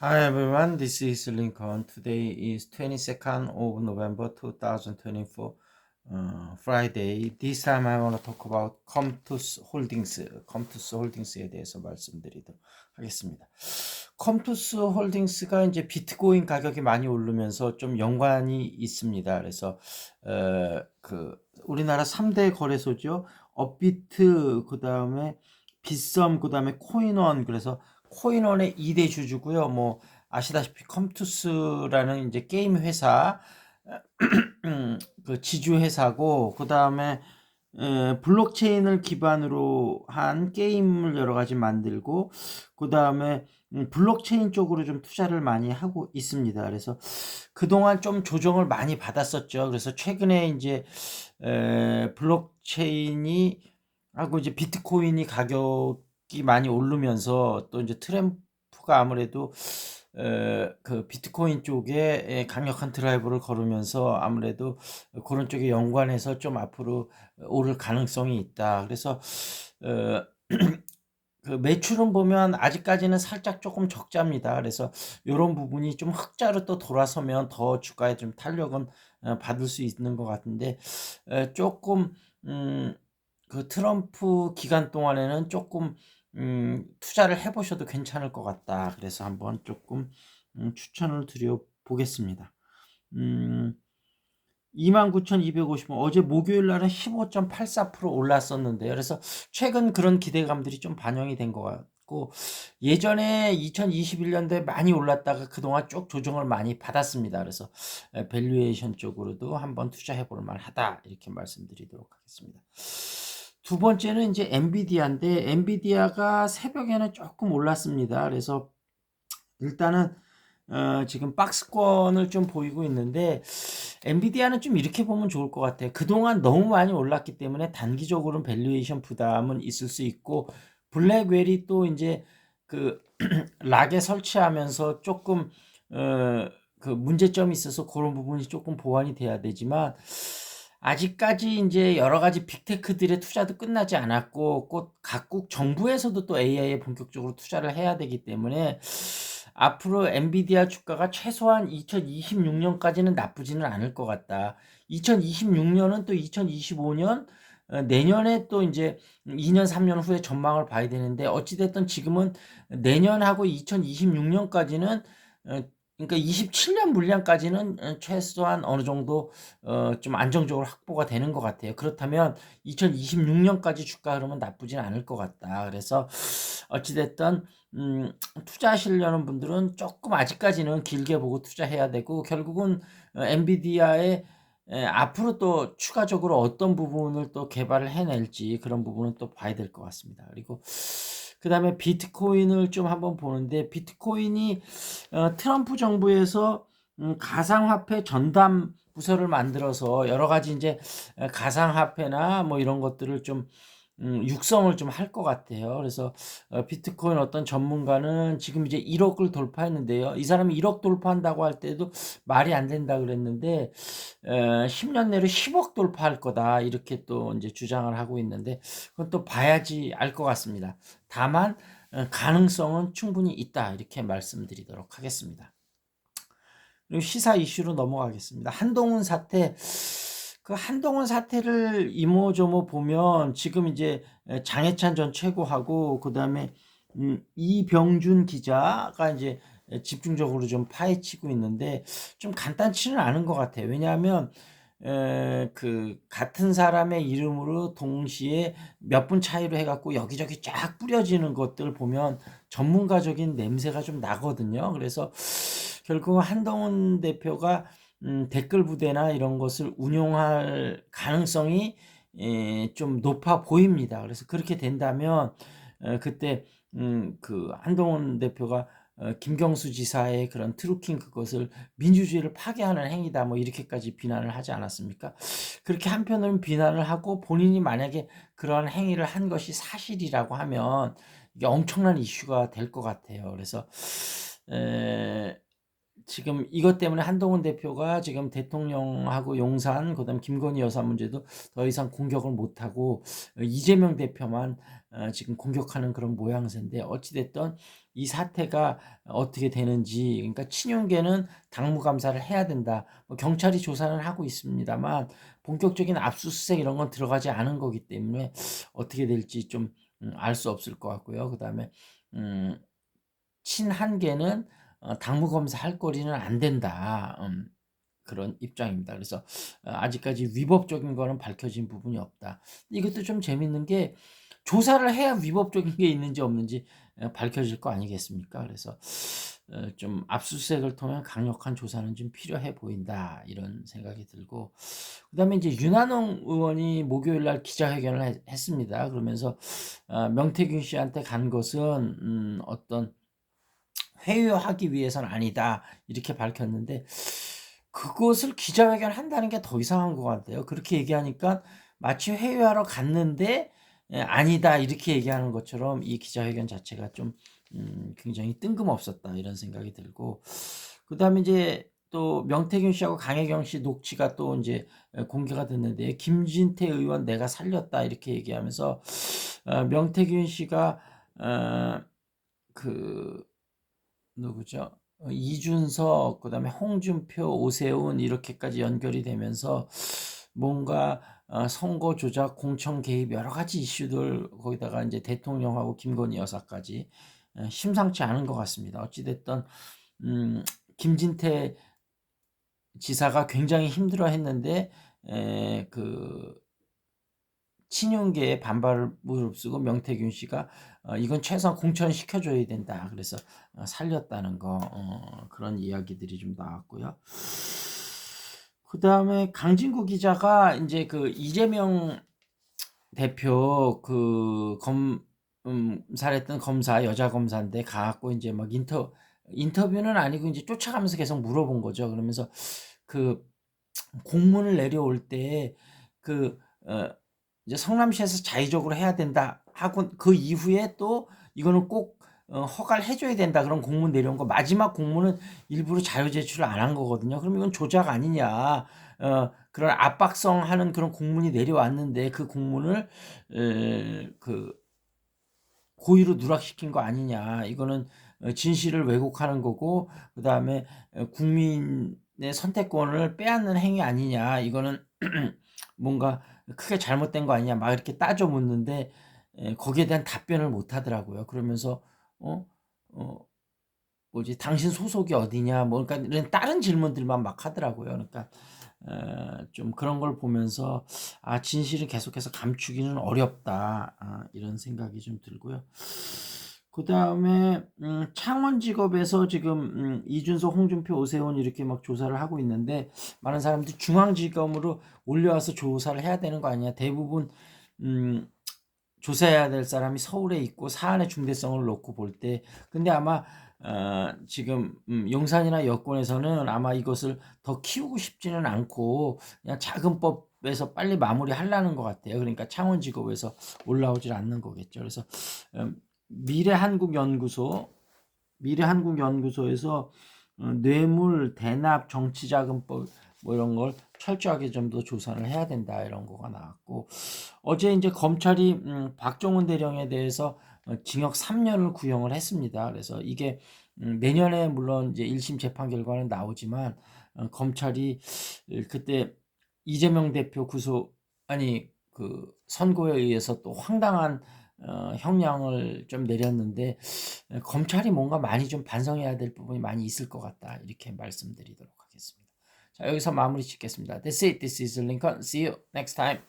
Hi everyone, this is Lincoln. Today is 22nd of November 2024, Friday. This time I want to talk about Comtus Holdings, Comtus Holdings에 대해서 말씀드리도록 하겠습니다. 컴투스 홀딩스가 이제 비트코인 가격이 많이 오르면서 좀 연관이 있습니다. 그래서 우리나라 3대 거래소죠. 업비트, 그다음에 빗썸, 그다음에 코인원. 그래서 코인원의 2대 주주고요. 뭐 아시다시피 컴투스라는 이제 게임 회사, 그 지주 회사고, 그다음에 블록체인을 기반으로 한 게임을 여러 가지 만들고, 그다음에 블록체인 쪽으로 좀 투자를 많이 하고 있습니다. 그래서 그동안 좀 조정을 많이 받았었죠. 그래서 최근에 이제 블록체인이 하고 이제 비트코인이 가격이 많이 오르면서, 또 이제 트럼프가 아무래도 그 비트코인 쪽에 강력한 드라이브를 걸으면서 아무래도 그런 쪽에 연관해서 좀 앞으로 오를 가능성이 있다. 그래서 그 매출은 보면 아직까지는 살짝 조금 적자입니다. 그래서 이런 부분이 좀 흑자로 또 돌아서면 더 주가에 좀 탄력은 받을 수 있는 것 같은데, 조금 그 트럼프 기간 동안에는 조금 투자를 해보셔도 괜찮을 것 같다. 그래서 한번 조금 추천을 드려 보겠습니다. 29,250원, 어제 목요일 날은 15.84% 올랐었는데요. 그래서 최근 그런 기대감들이 좀 반영이 된 것 같고, 예전에 2021년도에 많이 올랐다가 그동안 쭉 조정을 많이 받았습니다. 그래서 밸류에이션 쪽으로도 한번 투자해 볼 만하다, 이렇게 말씀드리도록 하겠습니다. 두 번째는 이제 엔비디아인데, 엔비디아가 새벽에는 조금 올랐습니다. 그래서 일단은 지금 박스권을 좀 보이고 있는데, 엔비디아는 좀 이렇게 보면 좋을 것 같아요. 그동안 너무 많이 올랐기 때문에 단기적으로는 밸류에이션 부담은 있을 수 있고, 블랙웰이 또 이제 그 락에 설치하면서 조금 그 문제점이 있어서 그런 부분이 조금 보완이 돼야 되지만, 아직까지 이제 여러 가지 빅테크들의 투자도 끝나지 않았고, 곧 각국 정부에서도 또 AI에 본격적으로 투자를 해야 되기 때문에 앞으로 엔비디아 주가가 최소한 2026년까지는 나쁘지는 않을 것 같다. 2026년은 또 2025년, 내년에 또 이제 2년, 3년 후에 전망을 봐야 되는데, 어찌됐든 지금은 내년하고 2026년까지는, 그러니까 27년 물량까지는 최소한 어느 정도 좀 안정적으로 확보가 되는 것 같아요. 그렇다면 2026년까지 주가 흐름은 나쁘진 않을 것 같다. 그래서 어찌됐든 투자하시려는 분들은 조금 아직까지는 길게 보고 투자해야 되고, 결국은 엔비디아의 앞으로 또 추가적으로 어떤 부분을 또 개발을 해낼지, 그런 부분은 또 봐야 될 것 같습니다. 그리고 그 다음에 비트코인을 좀 한번 보는데, 비트코인이 트럼프 정부에서 가상화폐 전담 부서를 만들어서 여러 가지 이제 가상화폐나 뭐 이런 것들을 좀 육성을 좀 할 것 같아요. 그래서 비트코인 어떤 전문가는 지금 이제 1억을 돌파했는데요. 이 사람이 1억 돌파한다고 할 때도 말이 안 된다 그랬는데, 10년 내로 10억 돌파할 거다, 이렇게 또 이제 주장을 하고 있는데, 그건 또 봐야지 알 것 같습니다. 다만 가능성은 충분히 있다, 이렇게 말씀드리도록 하겠습니다. 그리고 시사 이슈로 넘어가겠습니다. 한동훈 사태, 그 한동훈 사태를 이모저모 보면 지금 이제 장해찬 전 최고하고, 그다음에 이병준 기자가 이제 집중적으로 좀 파헤치고 있는데, 좀 간단치는 않은 것 같아요. 왜냐하면 그 같은 사람의 이름으로 동시에 몇 분 차이로 해갖고 여기저기 쫙 뿌려지는 것들 보면 전문가적인 냄새가 좀 나거든요. 그래서 결국 한동훈 대표가 댓글 부대나 이런 것을 운용할 가능성이 좀 높아 보입니다. 그래서 그렇게 된다면 그때 그 한동훈 대표가 김경수 지사의 그런 트루킹, 그것을 민주주의를 파괴하는 행위다, 뭐 이렇게까지 비난을 하지 않았습니까? 그렇게 한편으로는 비난을 하고, 본인이 만약에 그런 행위를 한 것이 사실이라고 하면 이게 엄청난 이슈가 될 것 같아요. 그래서 지금 이것 때문에 한동훈 대표가 지금 대통령하고 용산, 그다음 김건희 여사 문제도 더 이상 공격을 못하고 이재명 대표만 지금 공격하는 그런 모양새인데, 어찌됐든 이 사태가 어떻게 되는지, 그러니까 친윤계는 당무감사를 해야 된다. 뭐 경찰이 조사는 하고 있습니다만 본격적인 압수수색 이런 건 들어가지 않은 거기 때문에 어떻게 될지 좀 알 수 없을 것 같고요. 그다음에 친한계는 당무검사 할 거리는 안 된다. 그런 입장입니다. 그래서 아직까지 위법적인 거는 밝혀진 부분이 없다. 이것도 좀 재밌는 게 조사를 해야 위법적인 게 있는지 없는지 밝혀질 거 아니겠습니까? 그래서 좀 압수수색을 통한 강력한 조사는 좀 필요해 보인다 이런 생각이 들고, 그다음에 이제 윤한홍 의원이 목요일 날 기자회견을 했습니다. 그러면서 명태균 씨한테 간 것은 어떤 회유하기 위해서는 아니다 이렇게 밝혔는데, 그것을 기자회견 한다는 게 더 이상한 것 같아요. 그렇게 얘기하니까 마치 회유하러 갔는데 아니다 이렇게 얘기하는 것처럼 이 기자회견 자체가 좀 굉장히 뜬금없었다 이런 생각이 들고, 그다음에 이제 또 명태균 씨하고 강혜경 씨 녹취가 또 이제 공개가 됐는데, 김진태 의원 내가 살렸다 이렇게 얘기하면서 명태균 씨가 그 누구죠? 이준석, 그다음에 홍준표, 오세훈 이렇게까지 연결이 되면서 뭔가 선거 조작, 공천 개입 여러 가지 이슈들, 거기다가 이제 대통령하고 김건희 여사까지 심상치 않은 것 같습니다. 어찌 됐든 김진태 지사가 굉장히 힘들어했는데 그 친윤계의 반발을 무릅쓰고 명태균 씨가 이건 최소한 공천 시켜줘야 된다. 그래서 살렸다는 거, 그런 이야기들이 좀 나왔고요. 그 다음에 강진구 기자가 이제 그 이재명 대표 그 살했던 검사, 여자 검사인데 가갖고 이제 막 인터뷰는 아니고 이제 쫓아가면서 계속 물어본 거죠. 그러면서 그 공문을 내려올 때 그 이제 성남시에서 자의적으로 해야 된다 하고 그 이후에 또 이거는 꼭 허가를 해줘야 된다 그런 공문 내려온 거, 마지막 공문은 일부러 자료 제출을 안 한 거거든요. 그럼 이건 조작 아니냐, 그런 압박성하는 그런 공문이 내려왔는데 그 공문을 그 고의로 누락시킨 거 아니냐, 이거는 진실을 왜곡하는 거고 그다음에 국민의 선택권을 빼앗는 행위 아니냐, 이거는 뭔가 크게 잘못된 거 아니냐 막 이렇게 따져 묻는데 거기에 대한 답변을 못 하더라고요. 그러면서 어, 어 뭐지 당신 소속이 어디냐 뭐 그러니까 이런 다른 질문들만 막 하더라고요. 그러니까 좀 그런 걸 보면서 진실을 계속해서 감추기는 어렵다, 이런 생각이 좀 들고요. 그 다음에 창원지검에서 지금 이준석, 홍준표, 오세훈 이렇게 막 조사를 하고 있는데, 많은 사람들이 중앙지검으로 올려와서 조사를 해야 되는 거 아니냐, 대부분 조사해야 될 사람이 서울에 있고 사안의 중대성을 놓고 볼 때, 근데 아마 지금 용산이나 여권에서는 아마 이것을 더 키우고 싶지는 않고 그냥 작은 법에서 빨리 마무리하려는 것 같아요. 그러니까 창원지검에서 올라오질 않는 거겠죠. 그래서 미래한국연구소에서 뇌물, 대납, 정치자금법 뭐 이런 걸 철저하게 좀 더 조사를 해야 된다 이런 거가 나왔고, 어제 이제 검찰이 박정훈 대령에 대해서 징역 3년을 구형을 했습니다. 그래서 이게 내년에 물론 이제 1심 재판 결과는 나오지만 검찰이 그때 이재명 대표 그 선고에 의해서 또 황당한 형량을 좀 내렸는데, 검찰이 뭔가 많이 좀 반성해야 될 부분이 많이 있을 것 같다 이렇게 말씀드리도록 하겠습니다. 자, 여기서 마무리 짓겠습니다. That's it. This is Lincoln. See you next time.